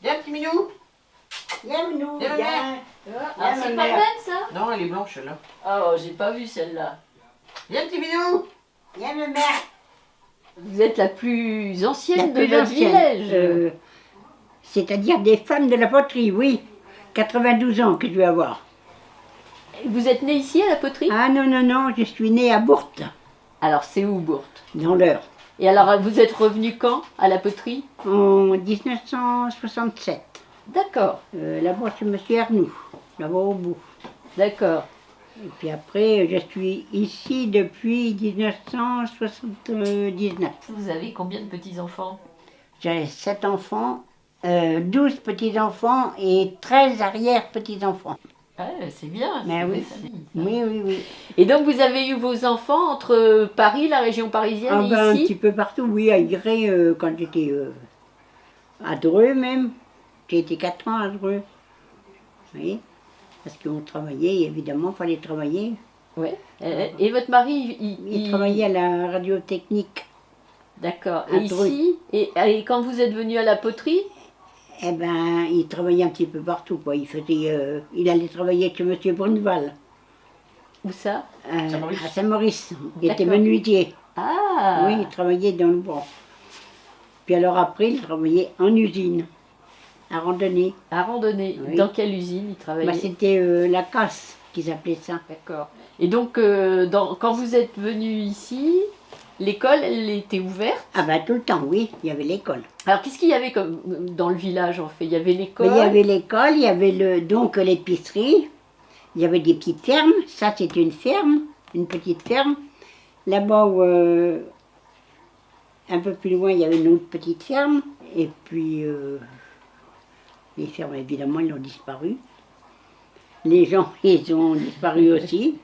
Viens, petit minou. Viens, Minou, Viens, viens. Ah, c'est pas belle ça? Non, elle est blanche, là. Oh, j'ai pas vu celle-là. Viens, petit minou. Viens, ma mère. Vous êtes la plus ancienne de plus votre ancienne, village. C'est-à-dire des femmes de la poterie, oui. 92 ans que je vais avoir. Vous êtes née ici à la poterie? Ah non, non, non, je suis née à Bourte, Alors c'est où Bourte? dans l'Eure, Et alors vous êtes revenu quand à la poterie? en 1967. D'accord, Là-bas, chez Monsieur Arnoux, là-bas au bout. d'accord. Et puis après, je suis ici depuis 1979. Vous avez combien de petits-enfants? J'ai 7 enfants, 12 petits-enfants et 13 arrière-petits-enfants. Ah, c'est bien, Mais c'est oui. des familles. Oui, oui, oui. Et donc vous avez eu vos enfants entre Paris, la région parisienne Ah et ben, un ici? petit peu partout, oui, à Gré, quand j'étais à Dreux même. J'ai été 4 ans à Dreux. Oui, parce qu'on travaillait, évidemment, il fallait travailler. Ouais. Et votre mari, Il travaillait à la radiotechnique. D'accord. à Et Dreux. ici, et quand vous êtes venu à la poterie, Eh ben, il travaillait un petit peu partout, quoi. Il allait travailler chez Monsieur Bruneval, où ça? Saint-Maurice. à Saint-Maurice. Il était D'accord. menuisier. Ah, Oui, il travaillait dans le bois. Puis alors après, il travaillait en usine, à randonnée. à randonnée. Oui. Dans quelle usine il travaillait? Bah, c'était la casse qu'ils appelaient ça. D'accord. Et donc, quand vous êtes venu ici, l'école, elle était ouverte. Ah ben tout le temps, oui, il y avait l'école. Alors, qu'est-ce qu'il y avait comme dans le village, en fait? Il y avait Mais l'école. il y avait l'école, il y avait donc l'épicerie, il y avait des petites fermes. Ça, c'était une ferme, une petite ferme. Là-bas, un peu plus loin, il y avait une autre petite ferme. Et puis, les fermes, évidemment, elles ont disparu. Les gens, ils ont disparu aussi.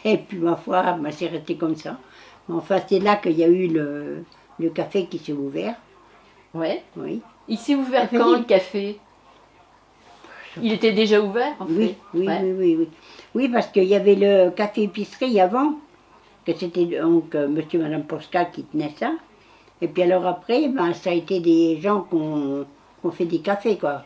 Et puis, ma foi, bah, c'est resté comme ça. Mais enfin, c'est là qu'il y a eu le café qui s'est ouvert. Ouais. Oui, Il s'est ouvert Café. quand, le café? Il était déjà ouvert, en oui, fait. oui, Ouais. oui, oui, oui. Oui, parce qu'il y avait le café-épicerie avant, que c'était donc monsieur et madame Posca qui tenaient ça. Et puis alors après, ben, ça a été des gens qui ont fait des cafés, quoi.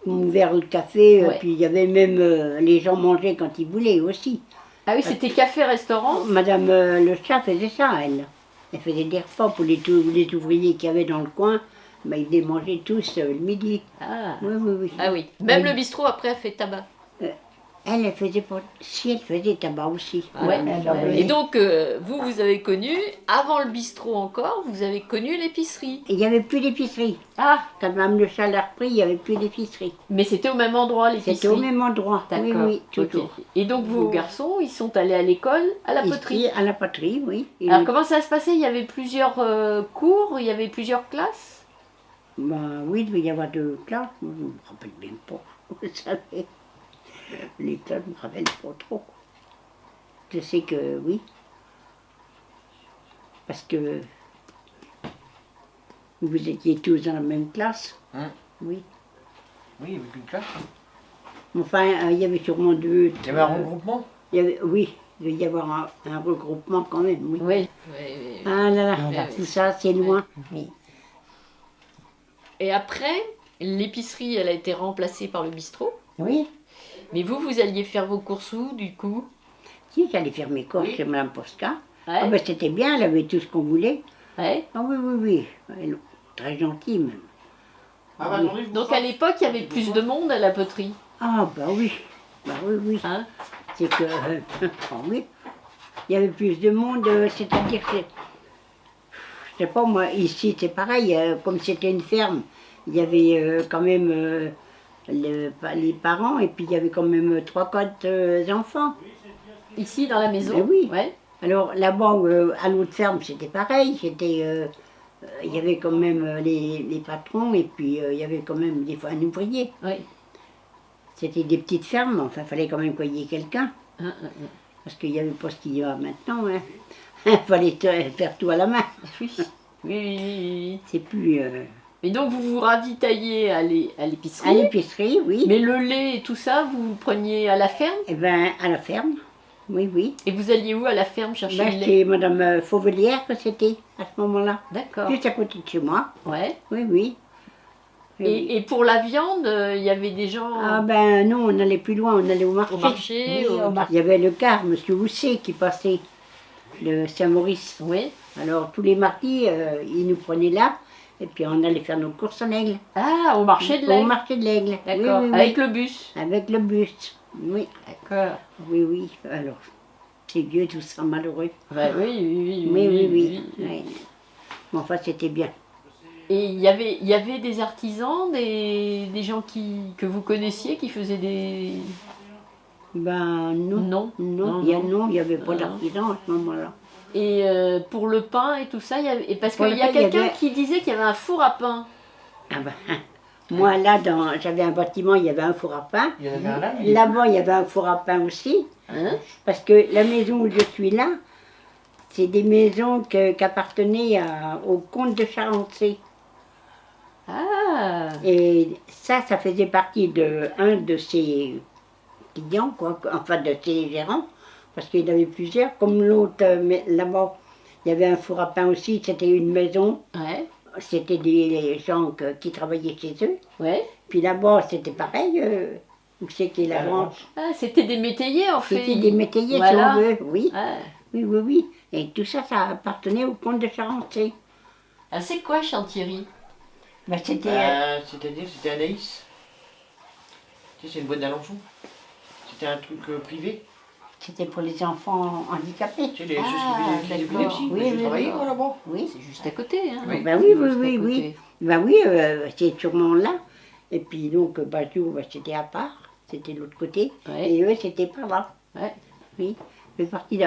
Qui ont ouvert le café, Ouais. puis il y avait même les gens mangeaient quand ils voulaient aussi. Ah oui, c'était café-restaurant. Madame le chat faisait ça, elle. Elle faisait des repas pour les ouvriers qu'il y avait dans le coin. Ben, ils venaient manger tous le midi. Ah. Oui, oui, oui. Ah oui. Même Oui. le bistrot, après, a fait tabac. Elle faisait pas... Si, elle faisait tabac aussi. Ouais. Elle en faisait. Et donc, vous avez connu, avant le bistrot encore, vous avez connu l'épicerie. Il n'y avait plus d'épicerie. Ah, Quand Mme Le Chat l'a repris, il n'y avait plus d'épicerie. mais c'était au même endroit, l'épicerie. C'était au même endroit. Oui, D'accord. oui, toujours. Ok. Et donc, vos garçons, ils sont allés à l'école, à la poterie. Ici, à la poterie, oui. Et Alors, comment ça se passait? Il y avait plusieurs cours, il y avait plusieurs classes? ben, oui, il devait y avoir 2 classes. Je ne me rappelle même pas. Vous savez, les classes, je ne me rappelle pas trop. Je sais que oui. Parce que vous étiez tous dans la même classe. Hein? Oui. Oui, il y avait qu'une classe. Enfin, il y avait sûrement 2. Il y avait un regroupement. Oui, il devait y avoir un regroupement quand même, oui. Oui. Ah là là, Oui, tout ça, c'est loin. Oui. Et après, l'épicerie, elle a été remplacée par le bistrot. Oui, Mais vous alliez faire vos courses où, du coup? si, j'allais faire mes courses Oui. chez Mme Posca. Ouais. Ah ben, c'était bien, elle avait tout ce qu'on voulait. Ouais. Ah oui, oui, oui. Elle, très gentille même. Ah bah, attendez, je vous Donc sors. à l'époque, il y avait plus de monde à la poterie. Ah bah oui, bah oui, oui. Hein? C'est que, ah oui, il y avait plus de monde, c'est-à-dire que, je sais pas moi, ici c'est pareil, comme c'était une ferme, il y avait quand même les parents et puis il y avait quand même 3-4 enfants. Ici, dans la maison? Ben oui. Ouais. Alors là-bas, à l'autre ferme, c'était pareil, il y avait quand même les patrons et puis il y avait quand même des fois un ouvrier. Oui. C'était des petites fermes, enfin il fallait quand même qu'il y ait quelqu'un, Hein. parce qu'il n'y avait pas ce qu'il y a maintenant. Hein. Il fallait faire tout à la main. Oui. Oui, oui, oui, oui. C'est plus... Et donc vous vous ravitailliez à à l'épicerie. l'épicerie, oui. Mais le lait et tout ça, vous le preniez à la ferme? Eh ben, à la ferme, oui, oui. Et vous alliez où à la ferme chercher Ben, le lait? c'est Madame Fauvelière que c'était, à ce moment-là. D'accord. Juste à côté de chez moi, Ouais. oui, oui. Et pour la viande, il y avait des gens Ah ben non, on allait plus loin, on allait au marché. au marché. Oui, au marché. Il y avait le car, monsieur Housset, qui passait de Saint-Maurice. Oui. Alors tous les mardis, il nous prenait là, et puis on allait faire nos courses en Aigle. Ah, au marché de Au l'Aigle. marché de l'Aigle. Oui, D'accord. oui, oui. Avec le bus. Avec le bus. Oui, D'accord. oui, oui. Alors, c'est vieux tout ça, malheureux. Bah oui, oui, Oui, oui, oui. Oui. Mais enfin, c'était bien. Et il y avait des artisans, des gens que vous connaissiez qui faisaient des... Ben non. Non. Non, il n'y avait pas Non. d'artisan à ce moment-là. Et pour le pain et tout ça, et parce Pour qu'il le y a pain, il y quelqu'un avait- qui disait qu'il y avait un four à pain. Ah ben, moi là, j'avais un bâtiment, il y avait un four à pain. Il y en avait un là. Là-bas, il y avait un four à pain aussi. Hein? Parce que la maison où je suis là, c'est des maisons qui appartenaient au comte de Charençay. Ah, Et ça faisait partie de un de ses clients, quoi, enfin de ses gérants, parce qu'il y en avait plusieurs. Comme l'autre, mais là-bas, il y avait un four à pain aussi, c'était une maison, ouais, c'était des gens qui travaillaient chez eux. ouais. Puis là-bas, c'était pareil, où c'est qu'il y a la branche. Ah, c'était des métayers en fait. C'était des métayers, Voilà. si on veut, oui. Ah. Oui, oui, oui. Et tout ça, ça appartenait au comte de Charençay. Ah, c'est quoi Chantilly? Ben, c'était... C'est-à-dire, c'était Anaïs. Tu sais, c'est une boîte d'Alençon. C'était un truc privé. C'était pour les enfants handicapés. Tu sais, les Ah, ceux qui d'accord. épilepsie. Oui, J'ai oui, travaillé, d'accord. moi, là-bas. Oui. C'est juste à côté. Hein. Oui. Ben oui, oui, Juste à oui, oui. côté. Ben oui, c'est sûrement là. Et puis donc, Bajou, c'était à part. C'était de l'autre côté. Ouais. Et eux, c'était par là. Ouais. Oui. Le parti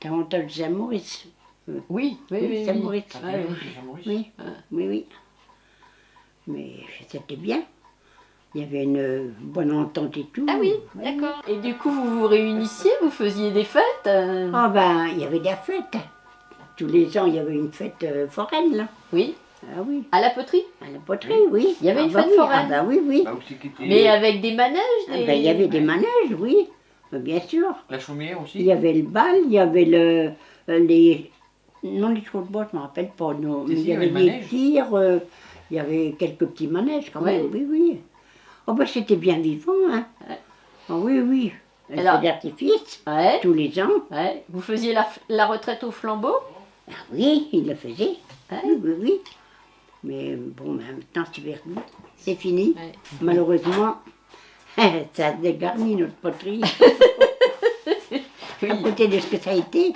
davantage de Saint-Maurice. Oui, oui, oui. Saint-Maurice. Ah, oui. C'est Jean-Maurice. Oui, Ah. oui, oui. Mais c'était bien. Il y avait une bonne entente et tout. Ah oui, d'accord. Et du coup, vous vous réunissiez, vous faisiez des fêtes Ah ben, il y avait des fêtes. Tous les ans, il y avait une fête foraine, là. Oui, Ah oui. à la poterie. À la poterie, oui. Il y avait Ah une bah fête oui. foraine. Ah ben oui, oui. Bah, où c'est qui était Mais avec des manèges, Ah des... ben, il y avait des manèges, oui. Bien sûr. La chaumière Il aussi. y avait le bal, il y avait les... Non, les chevaux de bois, je ne me rappelle pas. Non. Si, Mais si, il y avait le des manège. tirs, il y avait quelques petits manèges quand même, Ouais. oui, oui. Oh ben c'était bien vivant, hein. Ouais. Ah oui, oui. Un Alors- feu d'artifice, Ouais, tous les ans. ouais. Vous faisiez la retraite au flambeau? Ah oui, il le faisait. Ouais. Oui, oui, oui. Mais bon, maintenant c'est perdu. C'est fini. Ouais. Malheureusement, ça a dégarni notre poterie. Oui. À côté de ce que ça a été.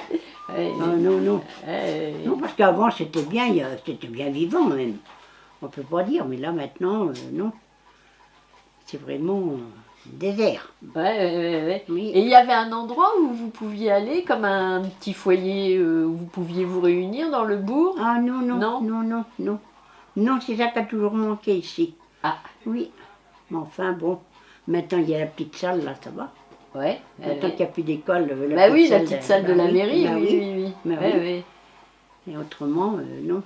Ouais. Non, non, non. Ouais. Non, parce qu'avant c'était bien, c'était bien vivant même. On peut pas dire, mais là maintenant, non. C'est vraiment désert. Ouais, ouais, ouais, ouais. Oui. Et il y avait un endroit où vous pouviez aller, comme un petit foyer où vous pouviez vous réunir dans le bourg? Ah non, non, Non. non, non, non. Non, c'est ça qui a toujours manqué ici. Ah. Oui. Mais enfin, bon, maintenant il y a la petite salle, là, ça va. Ouais. Maintenant qu'il n'y a plus d'école. Bah oui, la petite salle de bah la oui, mairie, bah oui, oui. oui, oui. Bah Ouais, oui. ouais. Et autrement, non,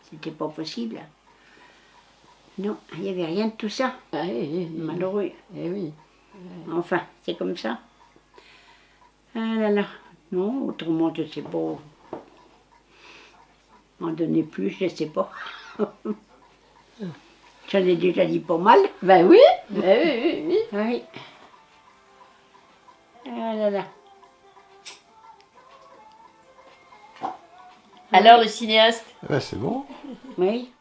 c'était pas possible. Non, il n'y avait rien de tout ça. Ah, oui, oui, Malheureux. eh oui. Enfin, c'est comme ça. Ah là là. Non, autrement, je ne sais pas. En donner plus, je ne sais pas. J'en ai déjà dit pas mal. Bah oui, oui, oui, oui. Oui. Ah là là. Alors, le cinéaste? Ouais, c'est bon. Oui.